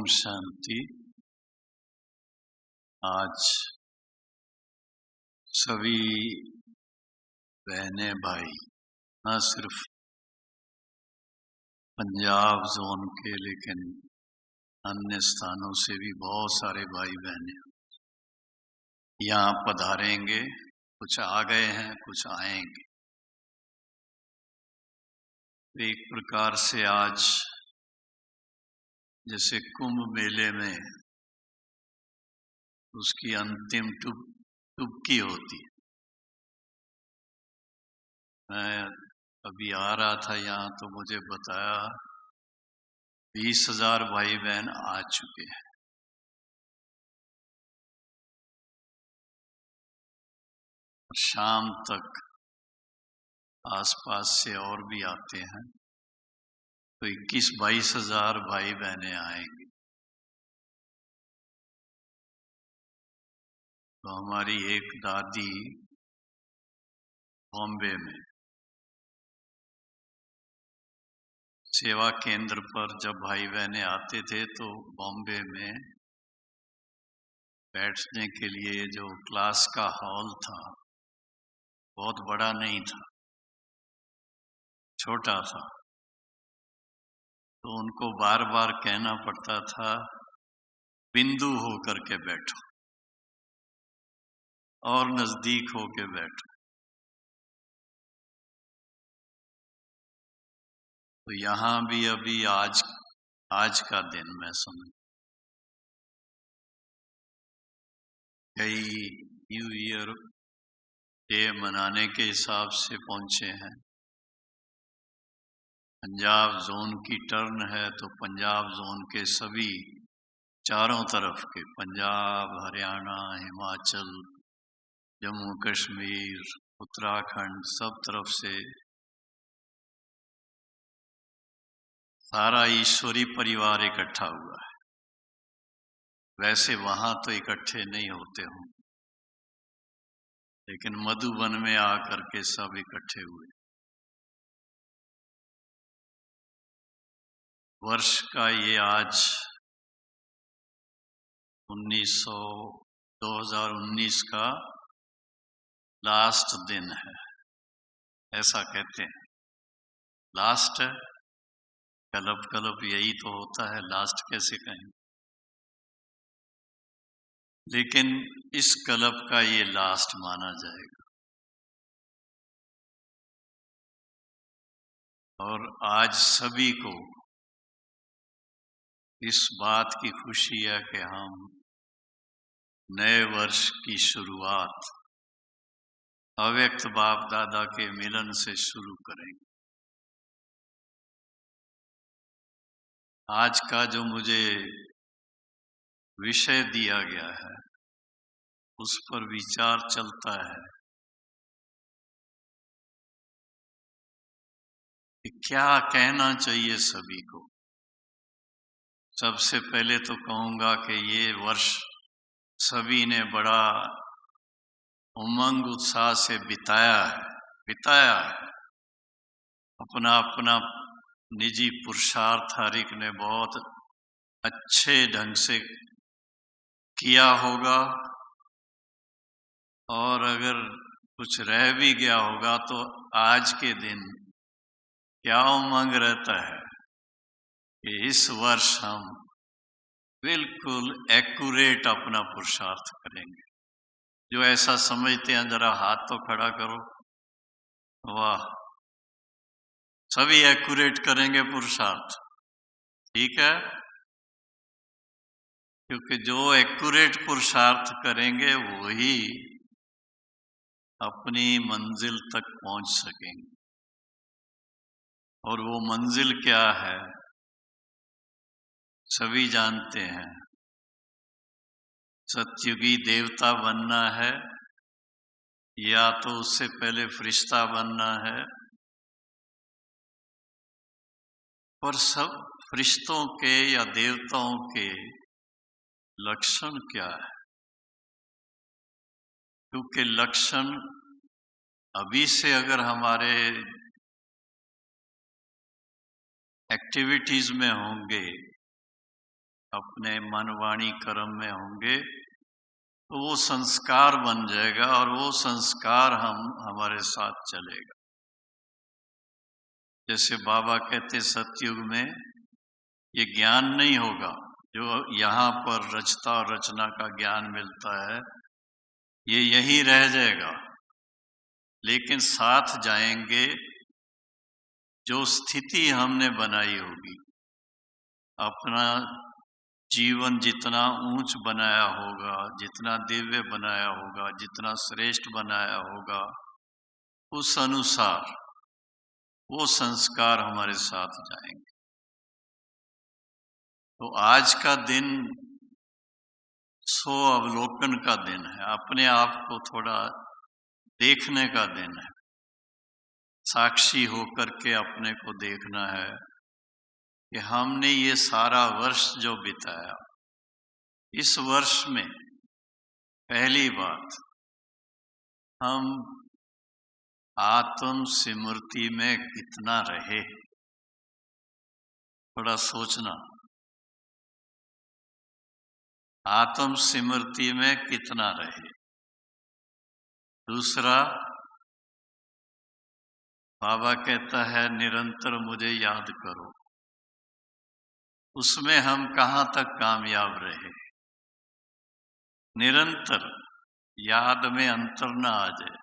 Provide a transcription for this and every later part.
शांति। आज सभी बहनें भाई न सिर्फ पंजाब जोन के लेकिन अन्य स्थानों से भी बहुत सारे भाई बहनें यहाँ पधारेंगे। कुछ आ गए हैं, कुछ आएंगे। एक प्रकार से आज जैसे कुंभ मेले में उसकी अंतिम टुबकी होती है। मैं अभी आ रहा था यहाँ तो मुझे बताया 20,000 भाई बहन आ चुके हैं। शाम तक आसपास से और भी आते हैं तो 21-22,000 भाई बहनें आएंगे। तो हमारी एक दादी बॉम्बे में सेवा केंद्र पर जब भाई बहनें आते थे तो बॉम्बे में बैठने के लिए जो क्लास का हॉल था बहुत बड़ा नहीं था, छोटा था। तो उनको बार बार कहना पड़ता था बिंदु होकर के बैठो और नजदीक होके बैठो। तो यहाँ भी अभी आज का दिन मैं समझ कई न्यू ईयर डे मनाने के हिसाब से पहुंचे हैं। पंजाब जोन की टर्न है तो पंजाब जोन के सभी चारों तरफ के पंजाब, हरियाणा, हिमाचल, जम्मू कश्मीर, उत्तराखंड सब तरफ से सारा ईश्वरी परिवार इकट्ठा हुआ है। वैसे वहां तो इकट्ठे नहीं होते हों, लेकिन मधुबन में आकर के सब इकट्ठे हुए। वर्ष का ये आज 2019 का लास्ट दिन है, ऐसा कहते हैं। लास्ट है, कलब यही तो होता है, लास्ट कैसे कहें। लेकिन इस कलब का ये लास्ट माना जाएगा। और आज सभी को इस बात की खुशी है कि हम नए वर्ष की शुरुआत अव्यक्त बाप दादा के मिलन से शुरू करेंगे। आज का जो मुझे विषय दिया गया है उस पर विचार चलता है कि क्या कहना चाहिए सभी को। सबसे पहले तो कहूँगा कि ये वर्ष सभी ने बड़ा उमंग उत्साह से बिताया है। अपना अपना निजी पुरुषार्थ हर एक ने बहुत अच्छे ढंग से किया होगा। और अगर कुछ रह भी गया होगा तो आज के दिन क्या उमंग रहता है कि इस वर्ष हम बिल्कुल एक्यूरेट अपना पुरुषार्थ करेंगे। जो ऐसा समझते हैं जरा हाथ तो खड़ा करो। वाह, सभी एक्यूरेट करेंगे पुरुषार्थ, ठीक है। क्योंकि जो एक्यूरेट पुरुषार्थ करेंगे वही अपनी मंजिल तक पहुंच सकेंगे। और वो मंजिल क्या है सभी जानते हैं। सतयुगी देवता बनना है या तो उससे पहले फरिश्ता बनना है। पर सब फरिश्तों के या देवताओं के लक्षण क्या है? क्योंकि लक्षण अभी से अगर हमारे एक्टिविटीज में होंगे अपने मन वाणी कर्म में होंगे तो वो संस्कार बन जाएगा और वो संस्कार हमारे साथ चलेगा। जैसे बाबा कहते सतयुग में ये ज्ञान नहीं होगा जो यहाँ पर रचता और रचना का ज्ञान मिलता है, ये यहीं रह जाएगा, लेकिन साथ जाएंगे जो स्थिति हमने बनाई होगी। अपना जीवन जितना ऊंच बनाया होगा, जितना दिव्य बनाया होगा, जितना श्रेष्ठ बनाया होगा, उस अनुसार वो संस्कार हमारे साथ जाएंगे। तो आज का दिन स्व अवलोकन का दिन है, अपने आप को थोड़ा देखने का दिन है। साक्षी होकर के अपने को देखना है कि हमने ये सारा वर्ष जो बिताया, इस वर्ष में पहली बात हम आत्म स्मृति में कितना रहे, थोड़ा सोचना। आत्म स्मृति में कितना रहे। दूसरा, बाबा कहता है निरंतर मुझे याद करो, उसमें हम कहाँ तक कामयाब रहे। निरंतर याद में अंतर न आ जाए।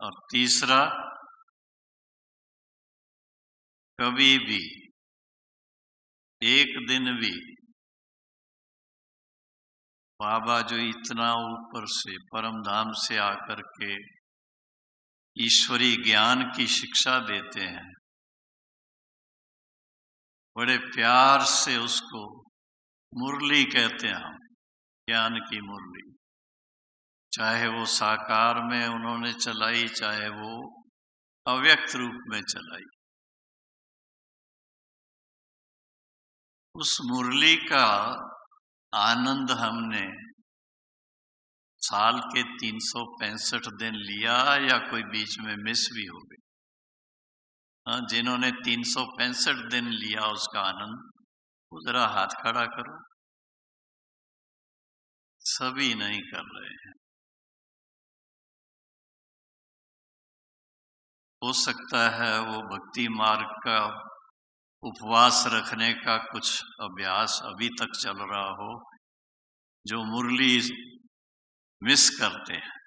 और तीसरा, कभी भी एक दिन भी बाबा जो इतना ऊपर से परम धाम से आकर के ईश्वरी ज्ञान की शिक्षा देते हैं, बड़े प्यार से उसको मुरली कहते हैं हम, ज्ञान की मुरली। चाहे वो साकार में उन्होंने चलाई, चाहे वो अव्यक्त रूप में चलाई, उस मुरली का आनंद हमने साल के 365 दिन लिया या कोई बीच में मिस भी हो गई। हाँ, जिन्होंने 365 दिन लिया उसका आनंद, वो जरा हाथ खड़ा करो। सभी नहीं कर रहे हैं। हो सकता है वो भक्ति मार्ग का उपवास रखने का कुछ अभ्यास अभी तक चल रहा हो, जो मुरली मिस करते हैं।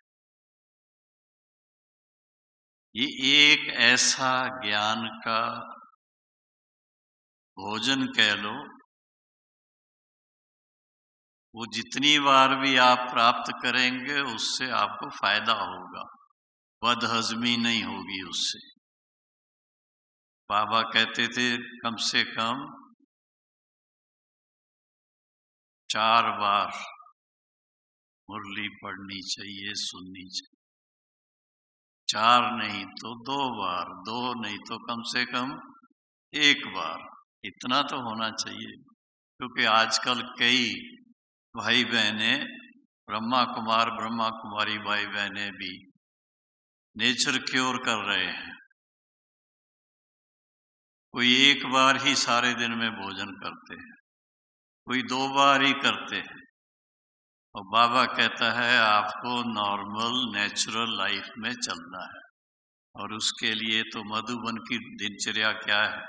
ये एक ऐसा ज्ञान का भोजन कह लो, वो जितनी बार भी आप प्राप्त करेंगे उससे आपको फायदा होगा, बदहजमी नहीं होगी उससे। बाबा कहते थे कम से कम 4 बार मुरली पढ़नी चाहिए, सुननी चाहिए। 4 नहीं तो 2 बार, 2 नहीं तो कम से कम 1 बार, इतना तो होना चाहिए। क्योंकि आजकल कई भाई बहने, ब्रह्मा कुमार ब्रह्मा कुमारी भाई बहने भी नेचर क्योर कर रहे हैं। कोई 1 बार ही सारे दिन में भोजन करते हैं, कोई 2 बार ही करते हैं। और बाबा कहता है आपको नॉर्मल नेचुरल लाइफ में चलना है, और उसके लिए तो मधुबन की दिनचर्या क्या है।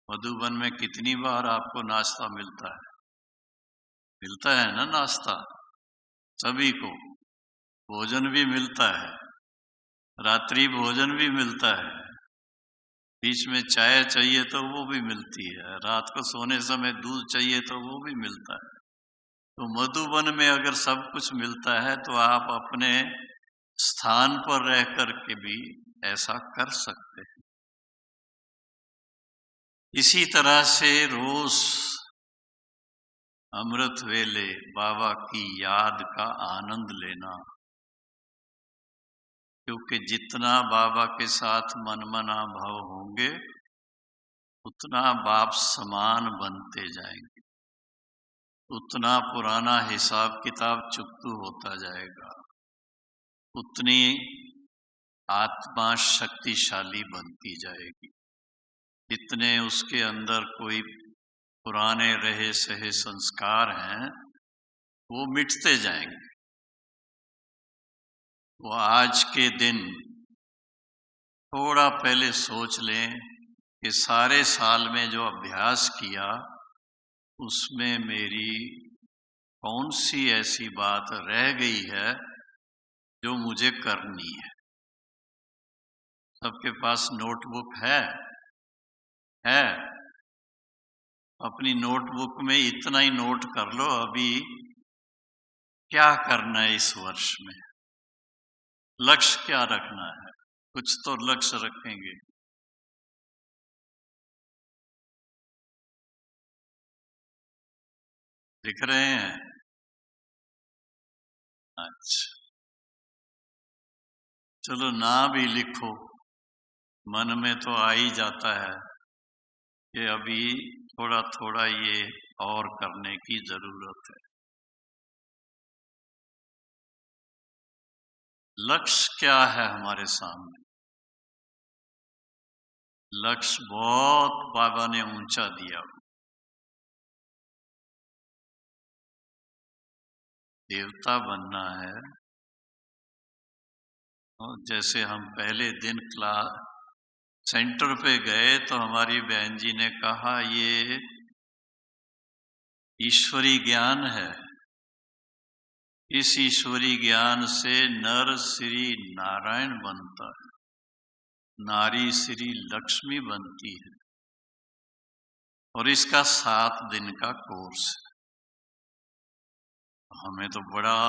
मधुबन में कितनी बार आपको नाश्ता मिलता है? मिलता है ना नाश्ता, सभी को भोजन भी मिलता है, रात्रि भोजन भी मिलता है, बीच में चाय चाहिए तो वो भी मिलती है, रात को सोने समय दूध चाहिए तो वो भी मिलता है। तो मधुबन में अगर सब कुछ मिलता है तो आप अपने स्थान पर रह कर के भी ऐसा कर सकते हैं। इसी तरह से रोज अमृत वेले बाबा की याद का आनंद लेना, क्योंकि जितना बाबा के साथ मनमना भाव होंगे उतना बाप समान बनते जाएंगे, उतना पुराना हिसाब किताब चुकतू होता जाएगा, उतनी आत्मा शक्तिशाली बनती जाएगी। जितने उसके अंदर कोई पुराने रहे सहे संस्कार हैं वो मिटते जाएंगे। वो आज के दिन थोड़ा पहले सोच लें कि सारे साल में जो अभ्यास किया उसमें मेरी कौन सी ऐसी बात रह गई है जो मुझे करनी है। सबके पास नोटबुक है? अपनी नोटबुक में इतना ही नोट कर लो, अभी क्या करना है इस वर्ष में, लक्ष्य क्या रखना है। कुछ तो लक्ष्य रखेंगे। लिख रहे हैं? अच्छा, चलो ना भी लिखो, मन में तो आ ही जाता है कि अभी थोड़ा थोड़ा ये और करने की जरूरत है। लक्ष्य क्या है हमारे सामने? लक्ष्य बहुत बाबा ने ऊंचा दिया। देवता बनना है। और जैसे हम पहले दिन क्लास सेंटर पे गए तो हमारी बहन जी ने कहा ये ईश्वरी ज्ञान है, इस ईश्वरी ज्ञान से नर श्री नारायण बनता है, नारी श्री लक्ष्मी बनती है, और इसका 7 दिन का कोर्स है। हमें तो बड़ा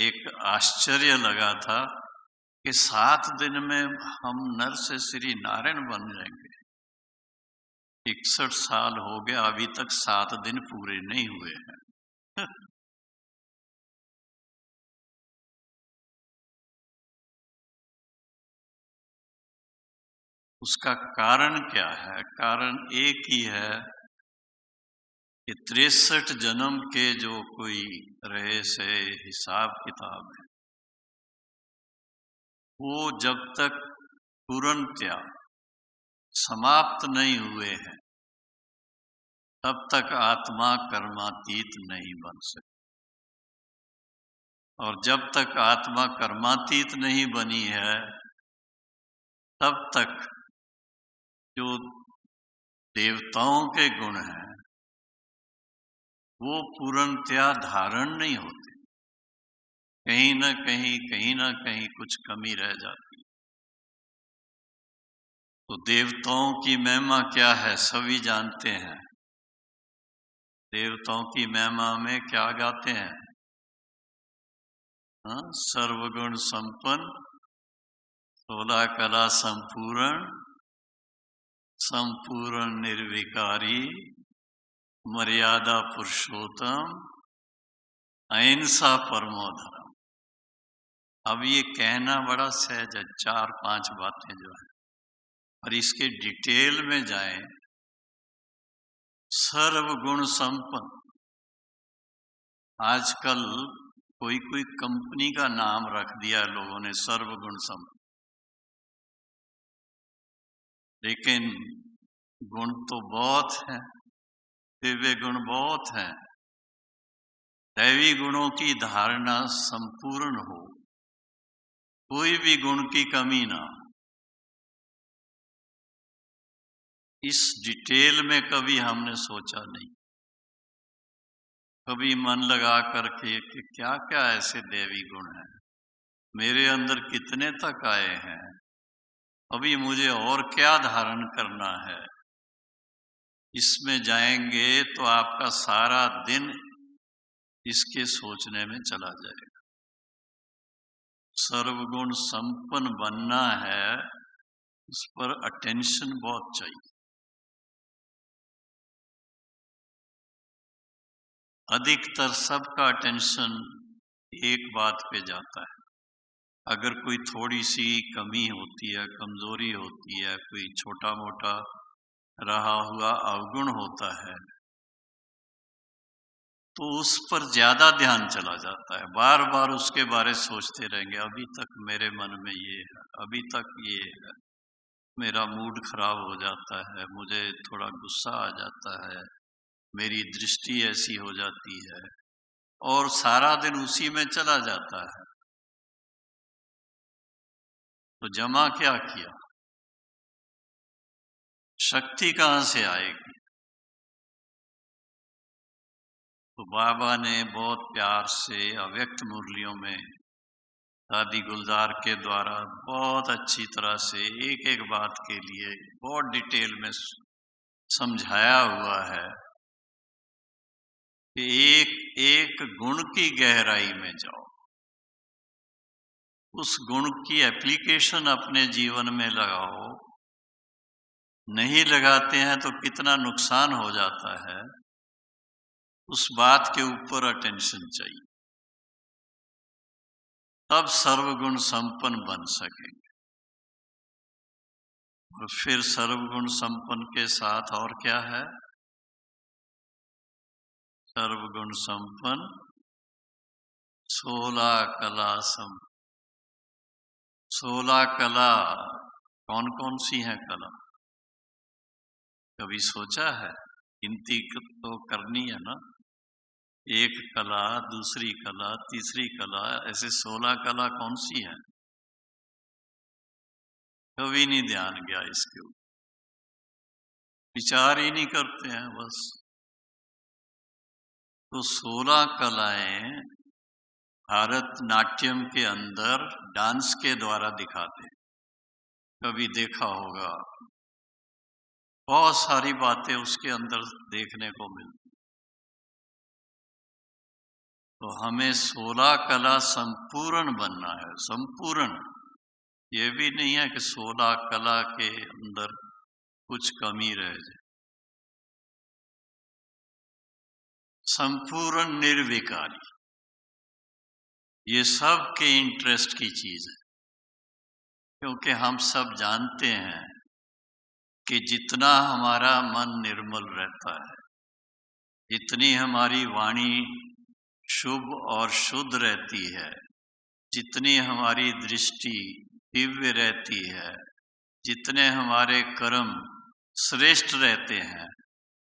एक आश्चर्य लगा था कि 7 दिन में हम नर से श्री नारायण बन जाएंगे। 61 साल हो गया, अभी तक 7 दिन पूरे नहीं हुए हैं। उसका कारण क्या है? कारण एक ही है कि 63 जन्म के जो कोई रहे से हिसाब किताब है, वो जब तक पूर्णतया समाप्त नहीं हुए हैं तब तक आत्मा कर्मातीत नहीं बन सकती। और जब तक आत्मा कर्मातीत नहीं बनी है तब तक जो देवताओं के गुण हैं वो पूर्णतया धारण नहीं होते। कहीं ना कहीं कुछ कमी रह जाती। तो देवताओं की महिमा क्या है सभी जानते हैं। देवताओं की महिमा में क्या गाते हैं? सर्वगुण संपन्न, 16 कला संपूर्ण, संपूर्ण निर्विकारी, मर्यादा पुरुषोत्तम, अहिंसा परमो धर्म। अब ये कहना बड़ा सहज है, 4-5 बातें जो है, और इसके डिटेल में जाएं। सर्वगुण संपन्न, आजकल कोई कंपनी का नाम रख दिया लोगों ने, सर्वगुण संपन्न। लेकिन गुण तो बहुत हैं, दिव्य गुण बहुत हैं। दैवी गुणों की धारणा संपूर्ण हो, कोई भी गुण की कमी ना। इस डिटेल में कभी हमने सोचा नहीं, कभी मन लगा करके कि क्या क्या ऐसे दैवी गुण हैं, मेरे अंदर कितने तक आए हैं, अभी मुझे और क्या धारण करना है। इसमें जाएंगे तो आपका सारा दिन इसके सोचने में चला जाएगा। सर्वगुण संपन्न बनना है, उस पर अटेंशन बहुत चाहिए। अधिकतर सबका अटेंशन एक बात पे जाता है। अगर कोई थोड़ी सी कमी होती है, कमजोरी होती है, कोई छोटा मोटा रहा हुआ अवगुण होता है, तो उस पर ज्यादा ध्यान चला जाता है। बार बार उसके बारे सोचते रहेंगे, अभी तक मेरे मन में ये है, अभी तक ये है। मेरा मूड खराब हो जाता है, मुझे थोड़ा गुस्सा आ जाता है, मेरी दृष्टि ऐसी हो जाती है और सारा दिन उसी में चला जाता है। तो जमा क्या किया? शक्ति कहाँ से आएगी? तो बाबा ने बहुत प्यार से अव्यक्त मुरलियों में दादी गुलजार के द्वारा बहुत अच्छी तरह से एक एक बात के लिए बहुत डिटेल में समझाया हुआ है कि एक एक गुण की गहराई में जाओ, उस गुण की एप्लीकेशन अपने जीवन में लगाओ। नहीं लगाते हैं तो कितना नुकसान हो जाता है, उस बात के ऊपर अटेंशन चाहिए, तब सर्वगुण संपन्न बन सकेंगे। और फिर सर्वगुण संपन्न के साथ और क्या है? सर्वगुण संपन्न 16 कला 16 कला कौन कौन सी है कला? कभी सोचा है? गिनती तो करनी है ना, एक कला, दूसरी कला, तीसरी कला, ऐसे 16 कला कौन सी है? कभी नहीं ध्यान गया इसके ऊपर, विचार ही नहीं करते हैं बस। तो 16 कलाएं भारतनाट्यम के अंदर डांस के द्वारा दिखाते, कभी देखा होगा, बहुत सारी बातें उसके अंदर देखने को मिलती। तो हमें 16 कला संपूर्ण बनना है, संपूर्ण। ये भी नहीं है कि 16 कला के अंदर कुछ कमी रह जाए। संपूर्ण निर्विकारी, ये सब के इंटरेस्ट की चीज है, क्योंकि हम सब जानते हैं कि जितना हमारा मन निर्मल रहता है, जितनी हमारी वाणी शुभ और शुद्ध रहती है, जितनी हमारी दृष्टि दिव्य रहती है, जितने हमारे कर्म श्रेष्ठ रहते हैं,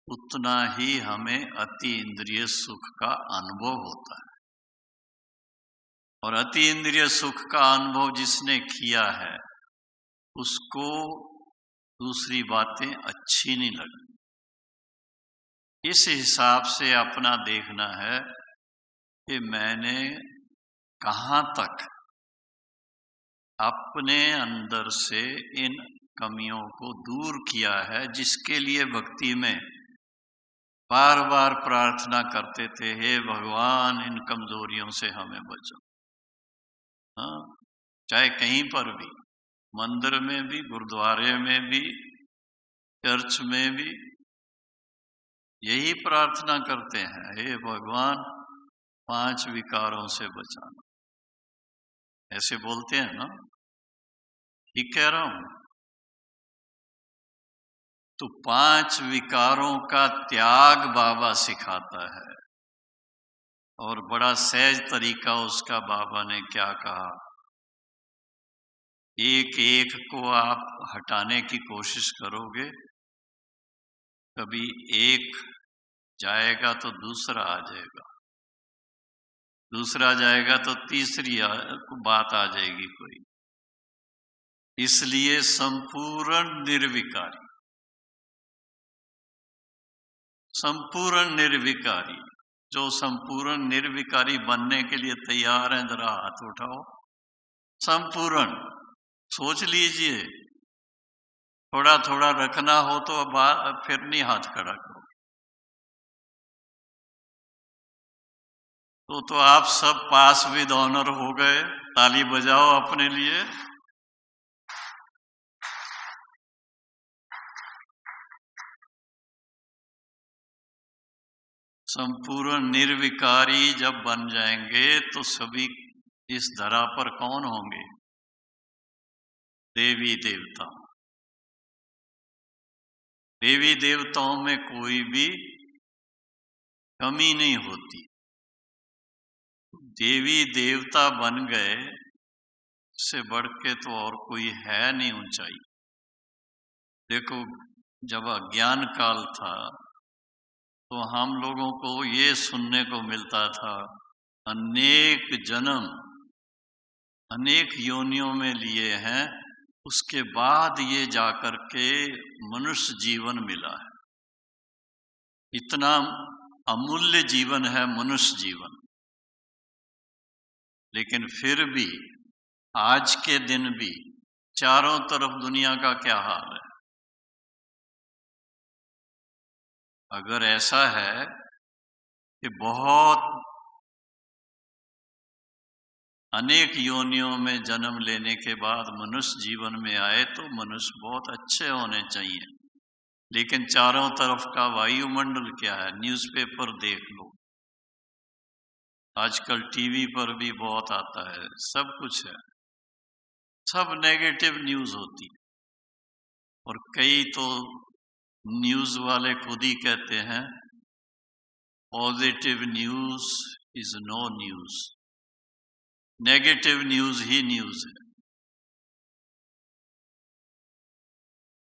उतना ही हमें अति इंद्रिय सुख का अनुभव होता है। और अति इंद्रिय सुख का अनुभव जिसने किया है, उसको दूसरी बातें अच्छी नहीं लगती। इस हिसाब से अपना देखना है कि मैंने कहाँ तक अपने अंदर से इन कमियों को दूर किया है, जिसके लिए भक्ति में बार बार प्रार्थना करते थे, हे भगवान इन कमजोरियों से हमें बचाओ। हाँ, चाहे कहीं पर भी, मंदिर में भी, गुरुद्वारे में भी, चर्च में भी यही प्रार्थना करते हैं, हे भगवान 5 विकारों से बचाना। ऐसे बोलते हैं ना, ठीक कह रहा हूं? तो 5 विकारों का त्याग बाबा सिखाता है, और बड़ा सहज तरीका उसका बाबा ने क्या कहा, एक एक को आप हटाने की कोशिश करोगे, कभी एक जाएगा तो दूसरा आ जाएगा, दूसरा जाएगा तो तीसरी बात आ जाएगी कोई। इसलिए संपूर्ण निर्विकारी, संपूर्ण निर्विकारी, जो संपूर्ण निर्विकारी बनने के लिए तैयार हैं, जरा हाथ उठाओ। संपूर्ण सोच लीजिए, थोड़ा थोड़ा रखना हो तो अब फिर नहीं हाथ खड़ा करो। तो आप सब पास विद ऑनर हो गए, ताली बजाओ अपने लिए। संपूर्ण निर्विकारी जब बन जाएंगे तो सभी इस धरा पर कौन होंगे? देवी देवता। देवी देवताओं में कोई भी कमी नहीं होती। देवी देवता बन गए, इससे बढ़ के तो और कोई है नहीं ऊंचाई। देखो, जब अज्ञान काल था तो हम लोगों को ये सुनने को मिलता था, अनेक जन्म अनेक योनियों में लिए हैं, उसके बाद ये जाकर के मनुष्य जीवन मिला है। इतना अमूल्य जीवन है मनुष्य जीवन। लेकिन फिर भी आज के दिन भी चारों तरफ दुनिया का क्या हाल है? अगर ऐसा है कि बहुत अनेक योनियों में जन्म लेने के बाद मनुष्य जीवन में आए तो मनुष्य बहुत अच्छे होने चाहिए। लेकिन चारों तरफ का वायुमंडल क्या है? न्यूज़पेपर देख लो, आजकल टीवी पर भी बहुत आता है, सब कुछ है, सब नेगेटिव न्यूज़ होती है। और कई तो न्यूज़ वाले खुद ही कहते हैं, positive news is no news, negative news ही न्यूज़ है।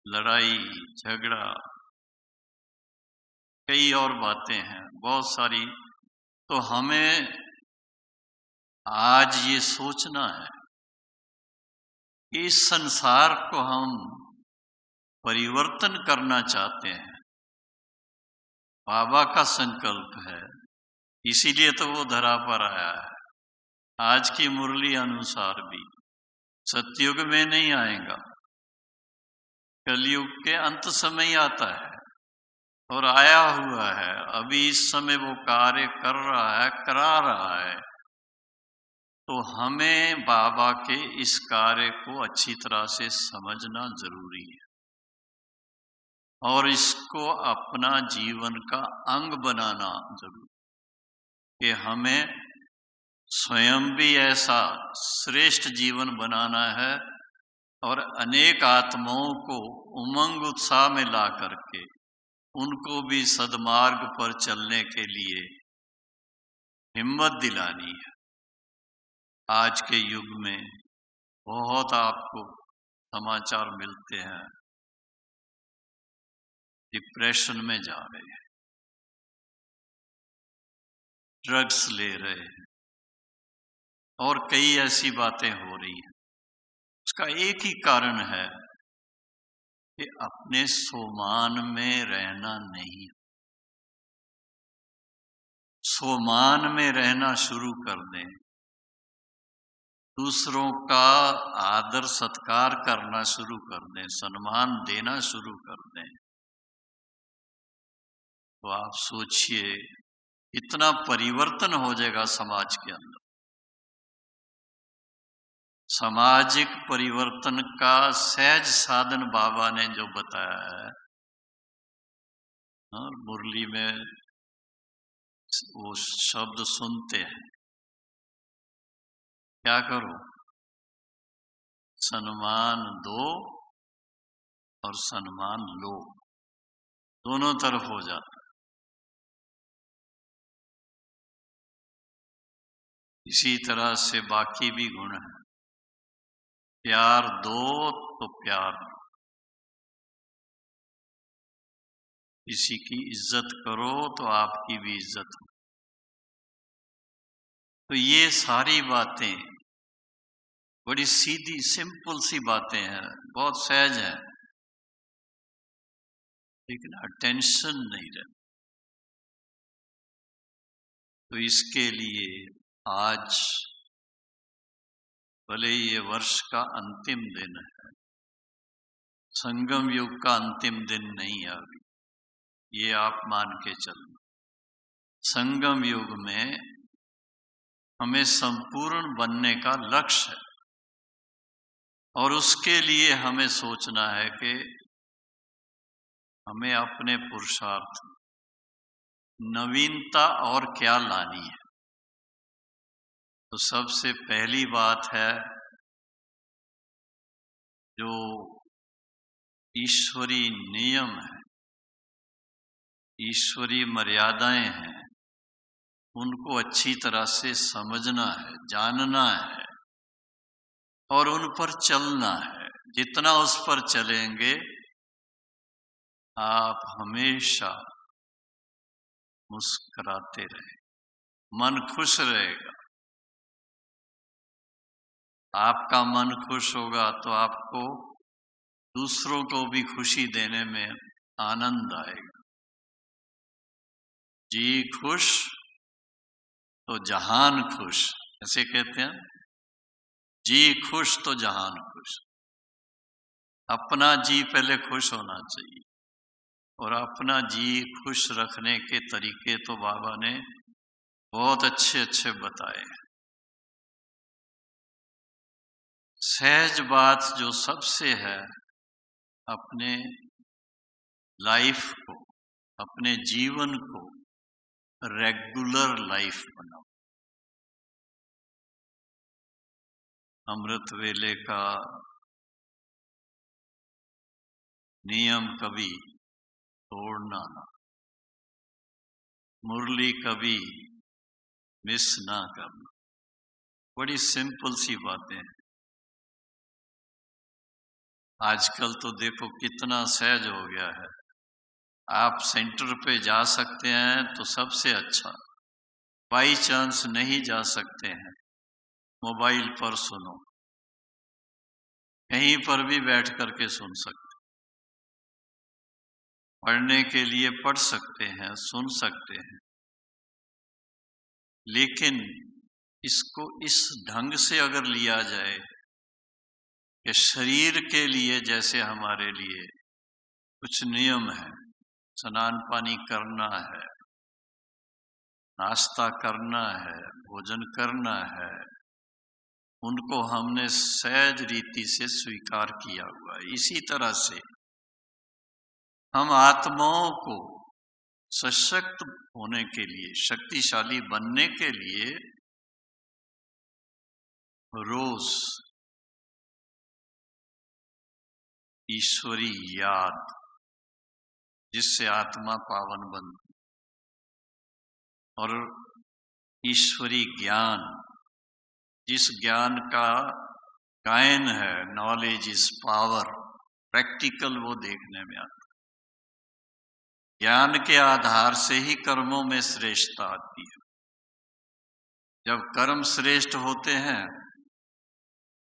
लड़ाई झगड़ा, कई और बातें हैं, बहुत सारी। तो हमें आज ये सोचना है कि इस संसार को हम परिवर्तन करना चाहते हैं। बाबा का संकल्प है, इसीलिए तो वो धरा पर आया है। आज की मुरली अनुसार भी सतयुग में नहीं आएगा, कलयुग के अंत समय ही आता है और आया हुआ है। अभी इस समय वो कार्य कर रहा है, करा रहा है। तो हमें बाबा के इस कार्य को अच्छी तरह से समझना जरूरी है और इसको अपना जीवन का अंग बनाना जरूरी कि हमें स्वयं भी ऐसा श्रेष्ठ जीवन बनाना है और अनेक आत्माओं को उमंग उत्साह में ला करके उनको भी सद्मार्ग पर चलने के लिए हिम्मत दिलानी है। आज के युग में बहुत आपको समाचार मिलते हैं, डिप्रेशन में जा रहे हैं, ड्रग्स ले रहे हैं और कई ऐसी बातें हो रही हैं। उसका एक ही कारण है कि अपने सोमान में रहना नहीं। सोमान में रहना शुरू कर दें, दूसरों का आदर सत्कार करना शुरू कर दें, सम्मान देना शुरू कर दें, तो आप सोचिए इतना परिवर्तन हो जाएगा समाज के अंदर। सामाजिक परिवर्तन का सहज साधन बाबा ने जो बताया है, मुरली में वो शब्द सुनते हैं, क्या करो? सम्मान दो और सम्मान लो, दोनों तरफ हो जाता है। इसी तरह से बाकी भी गुण हैं। प्यार दो तो प्यार दो, किसी की इज्जत करो तो आपकी भी इज्जत हो। तो ये सारी बातें बड़ी सीधी सिंपल सी बातें हैं, बहुत सहज हैं, लेकिन अटेंशन नहीं रहती। तो इसके लिए आज भले ये वर्ष का अंतिम दिन है, संगम युग का अंतिम दिन नहीं है अभी, ये आप मान के चलना। संगम युग में हमें संपूर्ण बनने का लक्ष्य है और उसके लिए हमें सोचना है कि हमें अपने पुरुषार्थ नवीनता और क्या लानी है। तो सबसे पहली बात है, जो ईश्वरी नियम है, ईश्वरी मर्यादाएं हैं, उनको अच्छी तरह से समझना है, जानना है और उन पर चलना है। जितना उस पर चलेंगे आप हमेशा मुस्कुराते रहे, मन खुश रहेगा। आपका मन खुश होगा तो आपको दूसरों को भी खुशी देने में आनंद आएगा। जी खुश तो जहान खुश, ऐसे कहते हैं। जी खुश तो जहान खुश। अपना जी पहले खुश होना चाहिए, और अपना जी खुश रखने के तरीके तो बाबा ने बहुत अच्छे अच्छे बताए हैं। सहज बात जो सबसे है, अपने लाइफ को, अपने जीवन को रेगुलर लाइफ बनाओ। अमृत वेले का नियम कभी तोड़ना ना, मुरली कभी मिस ना करना। बड़ी सिंपल सी बातें हैं। आजकल तो देखो कितना सहज हो गया है। आप सेंटर पे जा सकते हैं तो सबसे अच्छा, बाई चांस नहीं जा सकते हैं, मोबाइल पर सुनो, कहीं पर भी बैठ करके सुन सकते, पढ़ने के लिए पढ़ सकते हैं, सुन सकते हैं। लेकिन इसको इस ढंग से अगर लिया जाए कि शरीर के लिए जैसे हमारे लिए कुछ नियम है, स्नान पानी करना है, नाश्ता करना है, भोजन करना है, उनको हमने सहज रीति से स्वीकार किया हुआ है। इसी तरह से हम आत्माओं को सशक्त होने के लिए, शक्तिशाली बनने के लिए रोज ईश्वरी याद, जिससे आत्मा पावन बनती, और ईश्वरी ज्ञान, जिस ज्ञान का गायन है, नॉलेज इज पावर, प्रैक्टिकल वो देखने में आता। ज्ञान के आधार से ही कर्मों में श्रेष्ठता आती है। जब कर्म श्रेष्ठ होते हैं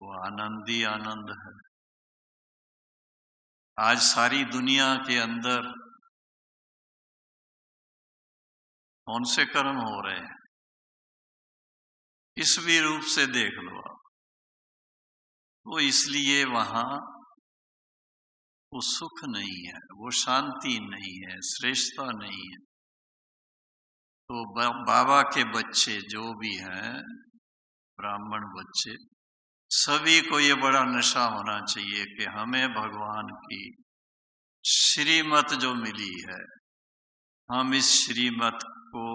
वो आनंद ही आनंद है। आज सारी दुनिया के अंदर कौन से कर्म हो रहे हैं, किस भी रूप से देख लो आप, वो इसलिए वहां वो सुख नहीं है, वो शांति नहीं है, श्रेष्ठता नहीं है। तो बाबा के बच्चे जो भी हैं, ब्राह्मण बच्चे, सभी को ये बड़ा नशा होना चाहिए कि हमें भगवान की श्रीमत जो मिली है, हम इस श्रीमत को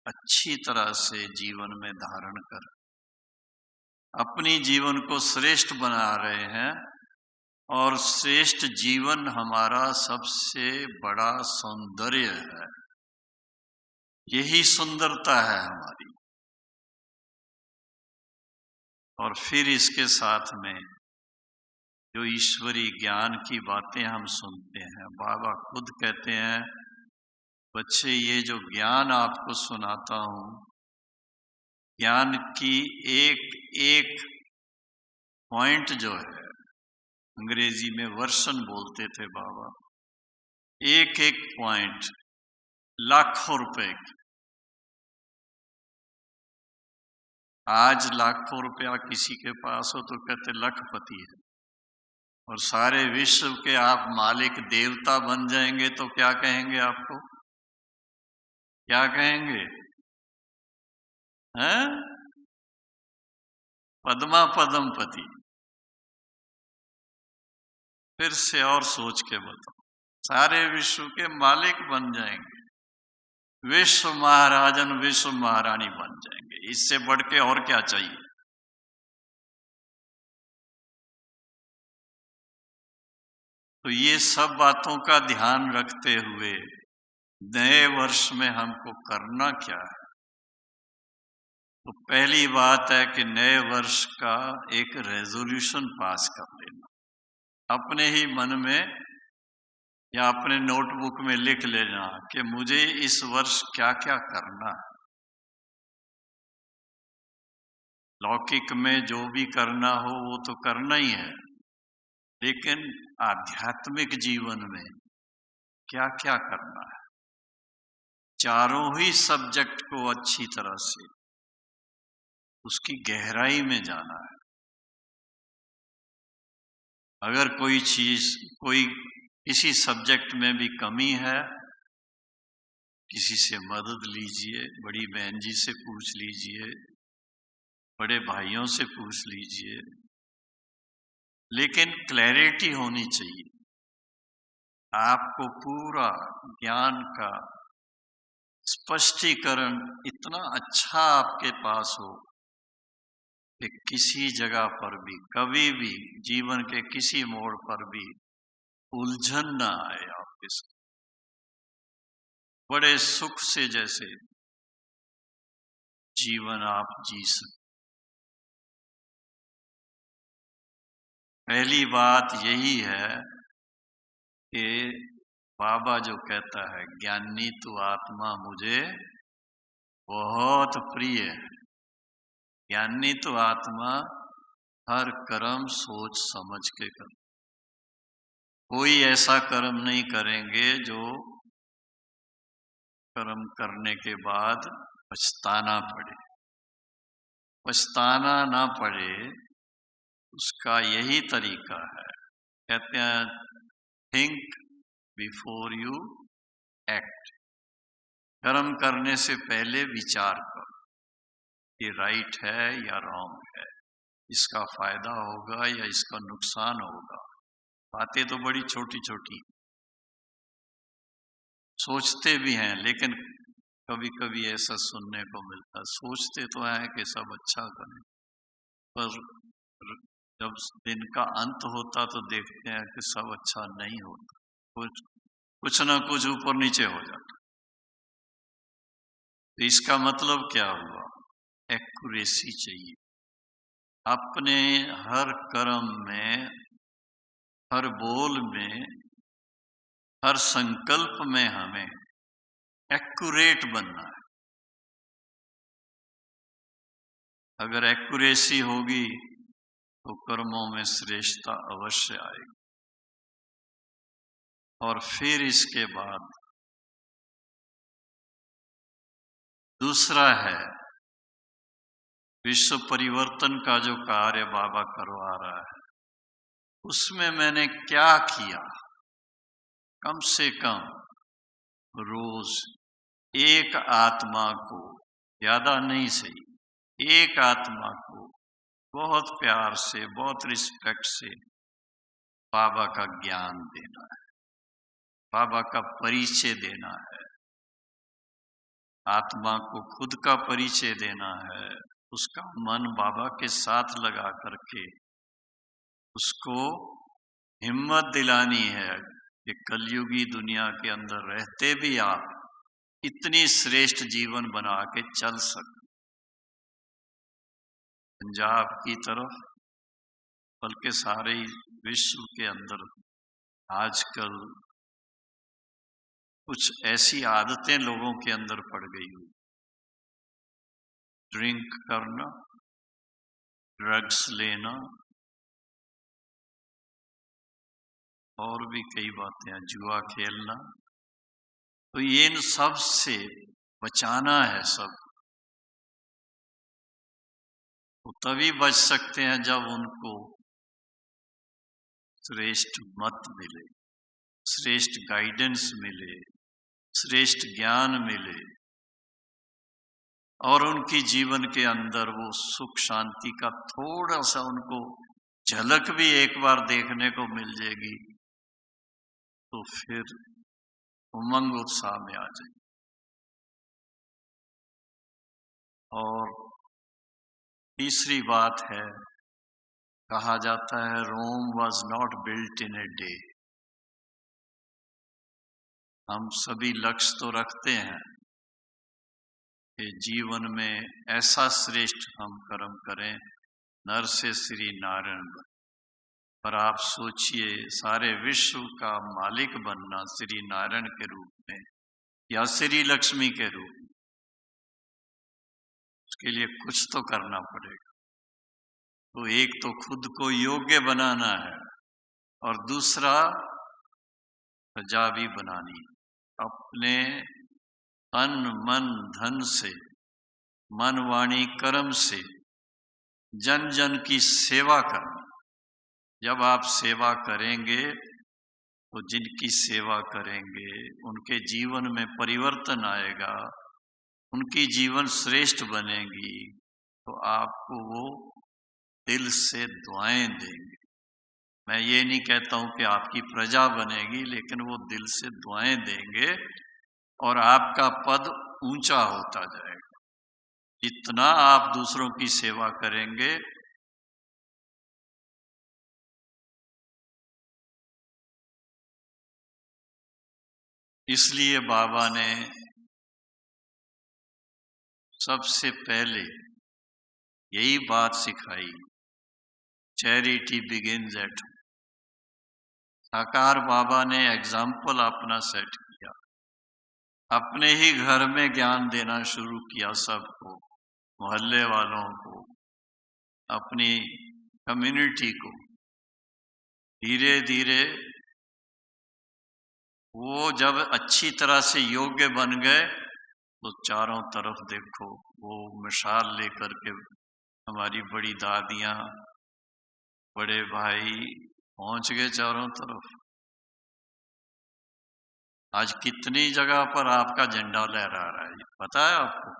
अच्छी तरह से जीवन में धारण कर अपनी जीवन को श्रेष्ठ बना रहे हैं। और श्रेष्ठ जीवन हमारा सबसे बड़ा सौंदर्य है, यही सुंदरता है हमारी। और फिर इसके साथ में जो ईश्वरी ज्ञान की बातें हम सुनते हैं, बाबा खुद कहते हैं, बच्चे ये जो ज्ञान आपको सुनाता हूं, ज्ञान की एक एक पॉइंट जो है, अंग्रेजी में वर्शन बोलते थे बाबा, एक एक पॉइंट लाखों रुपए की। आज लाखों रुपया किसी के पास हो तो कहते लखपति है, और सारे विश्व के आप मालिक देवता बन जाएंगे तो क्या कहेंगे आपको? क्या कहेंगे? हैं? पद्मा पद्मपति। फिर से और सोच के बताओ, सारे विश्व के मालिक बन जाएंगे, विश्व महाराजन विश्व महारानी बन जाएंगे। इससे बढ़ के और क्या चाहिए? तो ये सब बातों का ध्यान रखते हुए नए वर्ष में हमको करना क्या है? तो पहली बात है कि नए वर्ष का एक रेजोल्यूशन पास कर लेना, अपने ही मन में या अपने नोटबुक में लिख लेना कि मुझे इस वर्ष क्या क्या करना है। लौकिक में जो भी करना हो वो तो करना ही है, लेकिन आध्यात्मिक जीवन में क्या क्या करना है, चारों ही सब्जेक्ट को अच्छी तरह से उसकी गहराई में जाना है। अगर कोई किसी सब्जेक्ट में भी कमी है, किसी से मदद लीजिए, बड़ी बहन जी से पूछ लीजिए, बड़े भाइयों से पूछ लीजिए, लेकिन क्लैरिटी होनी चाहिए। आपको पूरा ज्ञान का स्पष्टीकरण इतना अच्छा आपके पास हो कि किसी जगह पर भी, कभी भी, जीवन के किसी मोड़ पर भी उलझन ना आए आपके साथ। बड़े सुख से जैसे जीवन आप जी सकते। पहली बात यही है कि बाबा जो कहता है, ज्ञानी तू आत्मा मुझे बहुत प्रिय है। ज्ञानी तो आत्मा हर कर्म सोच समझ के कर, कोई ऐसा कर्म नहीं करेंगे जो कर्म करने के बाद पछताना पड़े। पछताना ना पड़े उसका यही तरीका है। कहते हैं थिंक बिफोर यू एक्ट। कर्म करने से पहले विचार करो, ये राइट है या रॉन्ग है, इसका फायदा होगा या इसका नुकसान होगा। बातें तो बड़ी छोटी छोटी सोचते भी हैं, लेकिन कभी कभी ऐसा सुनने को मिलता है, सोचते तो हैं कि सब अच्छा करें, पर जब दिन का अंत होता तो देखते हैं कि सब अच्छा नहीं होता, कुछ ना कुछ ऊपर नीचे हो जाता। तो इसका मतलब क्या हुआ? एक्यूरेसी चाहिए अपने हर कर्म में, हर बोल में, हर संकल्प में हमें एक्यूरेट बनना है। अगर एक्यूरेसी होगी तो कर्मों में श्रेष्ठता अवश्य आएगी। और फिर इसके बाद दूसरा है विश्व परिवर्तन का जो कार्य बाबा करवा रहा है, उसमें मैंने क्या किया। कम से कम रोज एक आत्मा को, ज्यादा नहीं सही, एक आत्मा को बहुत प्यार से, बहुत रिस्पेक्ट से बाबा का ज्ञान देना है, बाबा का परिचय देना है, आत्मा को खुद का परिचय देना है, उसका मन बाबा के साथ लगा करके उसको हिम्मत दिलानी है कि कलयुगी दुनिया के अंदर रहते भी आप इतनी श्रेष्ठ जीवन बना के चल सकते। पंजाब की तरफ, बल्कि सारे विश्व के अंदर आजकल कुछ ऐसी आदतें लोगों के अंदर पड़ गई हुई, ड्रिंक करना, ड्रग्स लेना और भी कई बातें हैं, जुआ खेलना। तो ये इन सब से बचाना है। सब तो तभी बच सकते हैं जब उनको श्रेष्ठ मत मिले, श्रेष्ठ गाइडेंस मिले, श्रेष्ठ ज्ञान मिले और उनकी जीवन के अंदर वो सुख शांति का थोड़ा सा उनको झलक भी एक बार देखने को मिल जाएगी, तो फिर उमंग उत्साह में आ जाए। और तीसरी बात है, कहा जाता है Rome was not built in a day. हम सभी लक्ष्य तो रखते हैं कि जीवन में ऐसा श्रेष्ठ हम कर्म करें, नर से श्री नारायण बने। पर आप सोचिए, सारे विश्व का मालिक बनना श्री नारायण के रूप में या श्री लक्ष्मी के रूप में, उसके लिए कुछ तो करना पड़ेगा। तो एक तो खुद को योग्य बनाना है और दूसरा प्रजा भी बनानी। अपने तन मन धन से, मन वाणी कर्म से जन जन की सेवा करना। जब आप सेवा करेंगे तो जिनकी सेवा करेंगे उनके जीवन में परिवर्तन आएगा, उनकी जीवन श्रेष्ठ बनेगी, तो आपको वो दिल से दुआएं देंगे। मैं ये नहीं कहता हूं कि आपकी प्रजा बनेगी, लेकिन वो दिल से दुआएं देंगे और आपका पद ऊंचा होता जाएगा। जितना आप दूसरों की सेवा करेंगे, इसलिए बाबा ने सबसे पहले यही बात सिखाई, चैरिटी बिगिंस एट होम। साकार बाबा ने एग्जाम्पल अपना सेट किया, अपने ही घर में ज्ञान देना शुरू किया सबको, मोहल्ले वालों को, अपनी कम्युनिटी को। धीरे धीरे वो जब अच्छी तरह से योग्य बन गए तो चारों तरफ देखो वो मिसाल लेकर के हमारी बड़ी दादियां, बड़े भाई पहुंच गए चारों तरफ। आज कितनी जगह पर आपका झंडा लहरा रहा है, पता है आपको?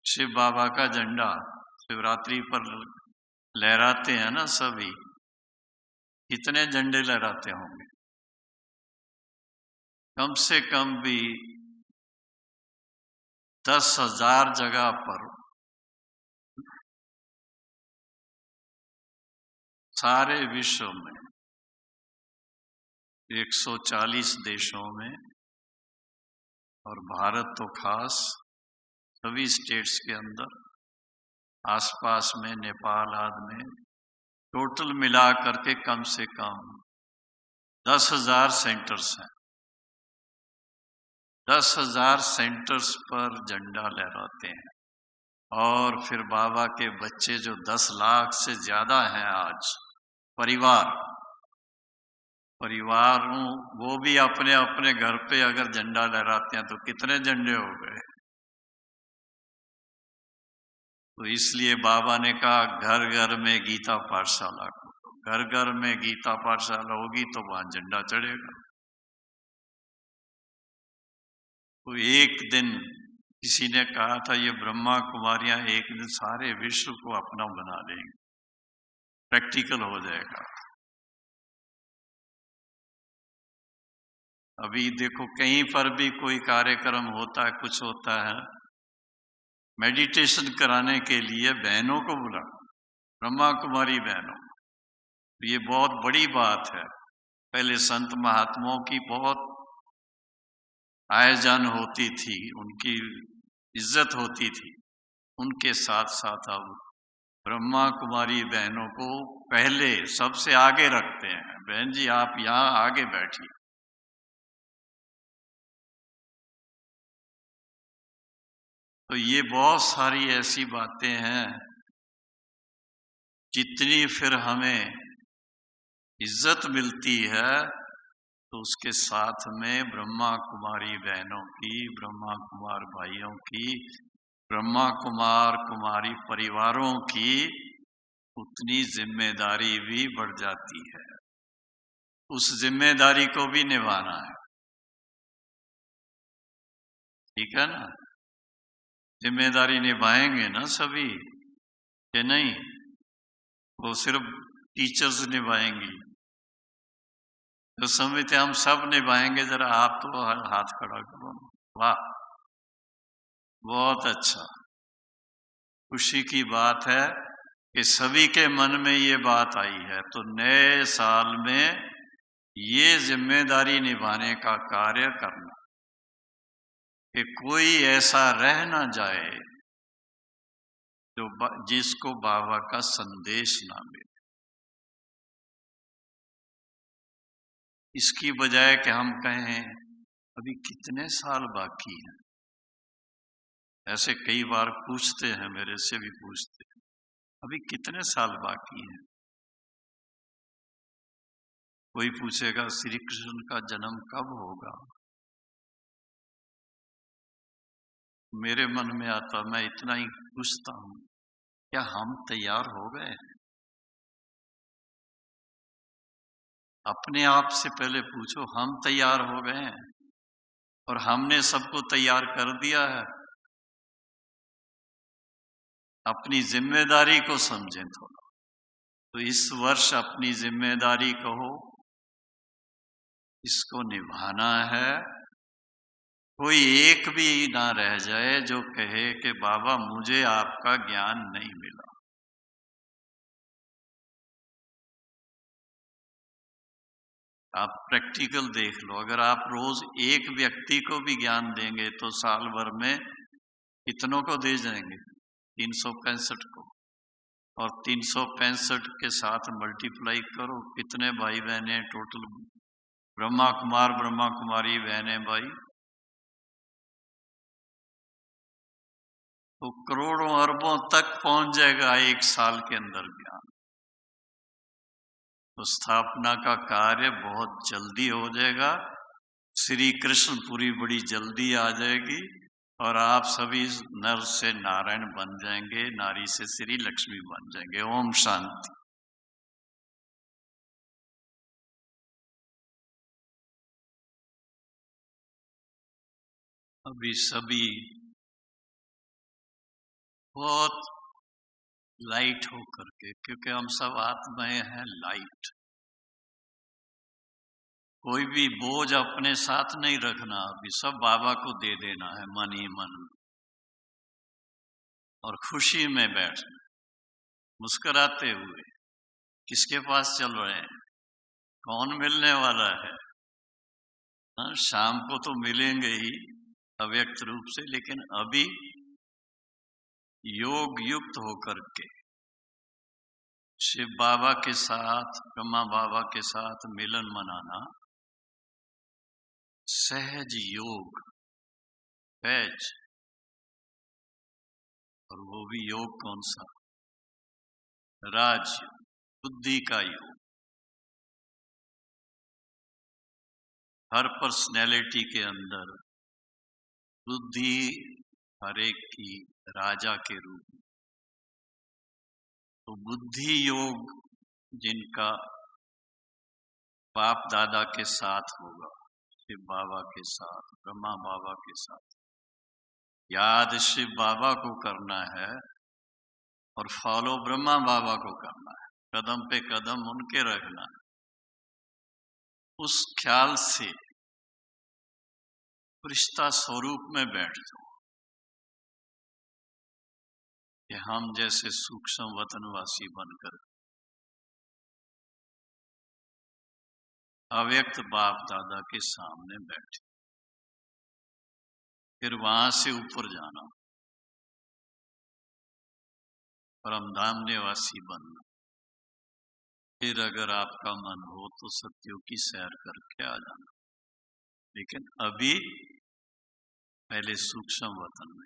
शिव बाबा का झंडा शिवरात्रि पर लहराते हैं ना सभी। कितने झंडे लहराते होंगे? कम से कम भी 10,000 जगह पर सारे विश्व में 140 देशों में, और भारत तो खास सभी स्टेट्स के अंदर, आसपास में नेपाल आदि में, टोटल मिला करके कम से कम 10,000 सेंटर्स हैं। 10,000 सेंटर्स पर झंडा लहराते हैं। और फिर बाबा के बच्चे जो 10 लाख से ज्यादा हैं आज, परिवारों वो भी अपने अपने घर पे अगर झंडा लहराते हैं तो कितने झंडे हो गए। तो इसलिए बाबा ने कहा घर घर में गीता पाठशाला को। घर घर में गीता पाठशाला होगी तो वहां झंडा चढ़ेगा। तो एक दिन किसी ने कहा था ये ब्रह्मा कुमारियां एक दिन सारे विश्व को अपना बना लेंगे, प्रैक्टिकल हो जाएगा। अभी देखो कहीं पर भी कोई कार्यक्रम होता है, कुछ होता है, मेडिटेशन कराने के लिए बहनों को बुला, ब्रह्मा कुमारी बहनों। ये बहुत बड़ी बात है। पहले संत महात्माओं की बहुत आयोजन होती थी, उनकी इज्जत होती थी। उनके साथ साथ अब ब्रह्मा कुमारी बहनों को पहले सबसे आगे रखते हैं। बहन जी आप यहाँ आगे बैठिए। तो ये बहुत सारी ऐसी बातें हैं, जितनी फिर हमें इज्जत मिलती है तो उसके साथ में ब्रह्मा कुमारी बहनों की, ब्रह्मा कुमार भाइयों की, ब्रह्मा कुमार कुमारी परिवारों की उतनी जिम्मेदारी भी बढ़ जाती है। उस जिम्मेदारी को भी निभाना है, ठीक है ना? जिम्मेदारी निभाएंगे ना सभी, कि नहीं? वो सिर्फ टीचर्स निभाएंगी? तो समझते हम सब निभाएंगे। जरा आप तो हाथ खड़ा करो। वाह, बहुत अच्छा, खुशी की बात है कि सभी के मन में ये बात आई है। तो नए साल में ये जिम्मेदारी निभाने का कार्य करना कि कोई ऐसा रह ना जाए जो जिसको बाबा का संदेश ना मिले। इसकी बजाय कि हम कहें अभी कितने साल बाकी हैं। ऐसे कई बार पूछते हैं, मेरे से भी पूछते हैं, अभी कितने साल बाकी हैं। कोई पूछेगा श्री कृष्ण का जन्म कब होगा। मेरे मन में आता, मैं इतना ही पूछता हूं, क्या हम तैयार हो गए? अपने आप से पहले पूछो, हम तैयार हो गए हैं? और हमने सबको तैयार कर दिया है? अपनी जिम्मेदारी को समझें थोड़ा। तो इस वर्ष अपनी जिम्मेदारी कहो, इसको निभाना है। कोई एक भी ना रह जाए जो कहे कि बाबा मुझे आपका ज्ञान नहीं मिला। आप प्रैक्टिकल देख लो, अगर आप रोज एक व्यक्ति को भी ज्ञान देंगे तो साल भर में कितनों को दे जाएंगे? 365 को। और 365 के साथ मल्टीप्लाई करो, कितने भाई बहने टोटल? ब्रह्मा कुमार ब्रह्मा कुमारी बहने भाई, तो करोड़ों अरबों तक पहुंच जाएगा एक साल के अंदर ज्ञान। तो स्थापना का कार्य बहुत जल्दी हो जाएगा। श्री कृष्ण पूरी बड़ी जल्दी आ जाएगी और आप सभी नर से नारायण बन जाएंगे, नारी से श्री लक्ष्मी बन जाएंगे। ओम शांति। अभी सभी बहुत लाइट होकर के, क्योंकि हम सब आत्माएं हैं लाइट। कोई भी बोझ अपने साथ नहीं रखना, अभी सब बाबा को दे देना है मन ही मन, और खुशी में बैठना, मुस्कुराते हुए। किसके पास चल रहे हैं? कौन मिलने वाला है? हाँ, शाम को तो मिलेंगे ही अव्यक्त रूप से, लेकिन अभी योग युक्त होकर के शिव बाबा के साथ, ब्रह्मा बाबा के साथ मिलन मनाना सहज योग, सहज। और वो भी योग कौन सा? राज, बुद्धि का योग। हर पर्सनैलिटी के अंदर बुद्धि हर एक की राजा के रूप में। तो बुद्धि योग जिनका बाप दादा के साथ होगा, शिव बाबा के साथ, ब्रह्मा बाबा के साथ, याद शिव बाबा को करना है और फॉलो ब्रह्मा बाबा को करना है, कदम पे कदम उनके रखना है। उस ख्याल से रिश्ता स्वरूप में बैठ जाओ कि हम जैसे सूक्ष्म वतनवासी बनकर अव्यक्त बाप दादा के सामने बैठे। फिर वहां से ऊपर जाना, परमधाम निवासी बनना। फिर अगर आपका मन हो तो सत्यों की सैर करके आ जाना, लेकिन अभी पहले सूक्ष्म वतन में।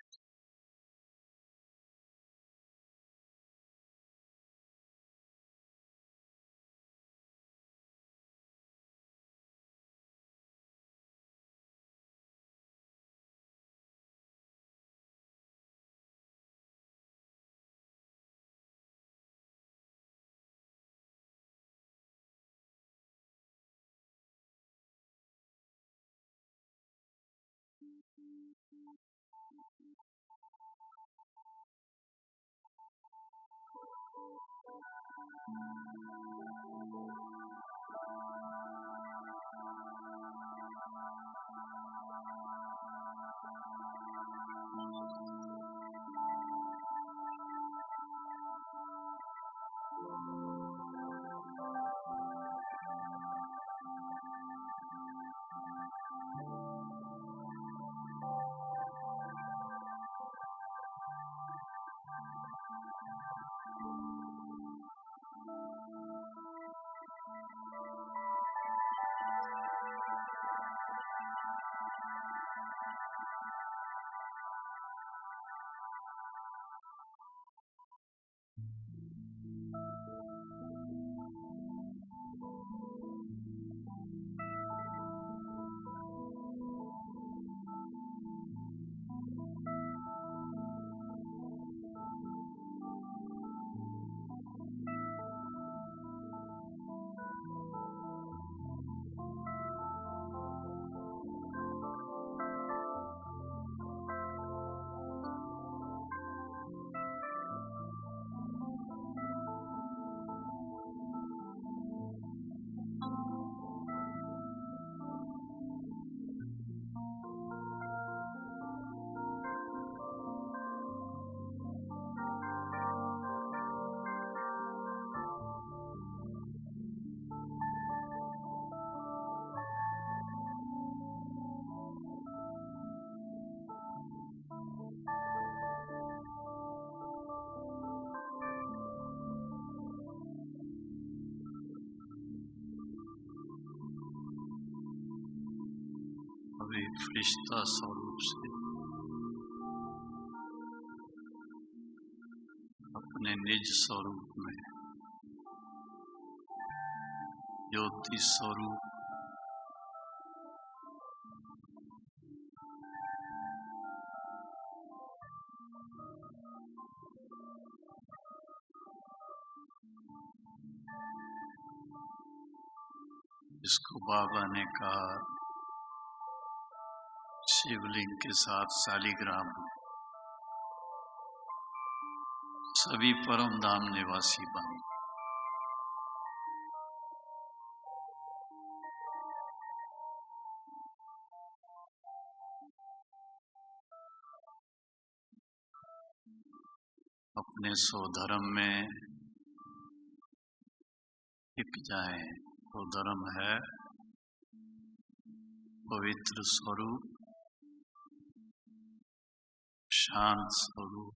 भी फरिश्ता स्वरूप से अपने निज स्वरूप में ज्योति स्वरूप इसको बाबा ने कहा शिवलिंग के साथ शालिग्राम सभी परम धाम निवासी बने। अपने स्वधर्म में टिक जाएं। तो धर्म है पवित्र स्वरूप, शांत स्वरूप,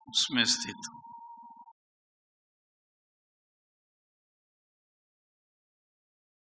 उसमें स्थित हो।